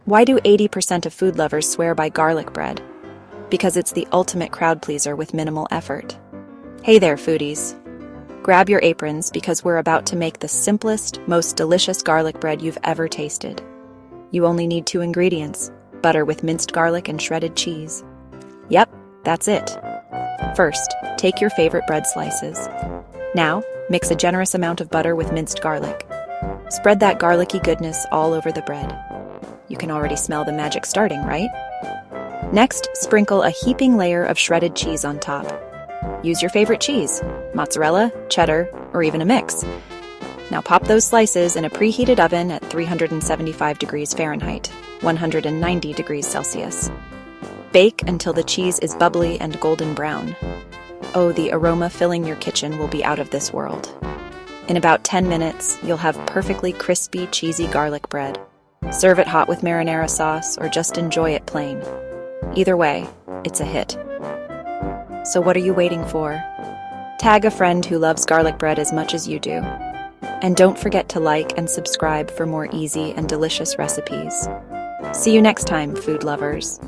Why do 80% of food lovers swear by garlic bread? Because it's the ultimate crowd pleaser with minimal effort. Hey there, foodies. Grab your aprons because we're about to make the simplest, most delicious garlic bread you've ever tasted. You only need 2 ingredients: butter with minced garlic and shredded cheese. Yep, that's it. First, take your favorite bread slices. Now, mix a generous amount of butter with minced garlic. Spread that garlicky goodness all over the bread. You can already smell the magic starting, right? Next, sprinkle a heaping layer of shredded cheese on top. Use your favorite cheese, mozzarella, cheddar, or even a mix. Now pop those slices in a preheated oven at 375 degrees Fahrenheit, 190 degrees Celsius. Bake until the cheese is bubbly and golden brown. Oh, the aroma filling your kitchen will be out of this world. In about 10 minutes, you'll have perfectly crispy, cheesy garlic bread. Serve it hot with marinara sauce or just enjoy it plain. Either way, it's a hit. So what are you waiting for? Tag a friend who loves garlic bread as much as you do. And don't forget to like and subscribe for more easy and delicious recipes. See you next time, food lovers.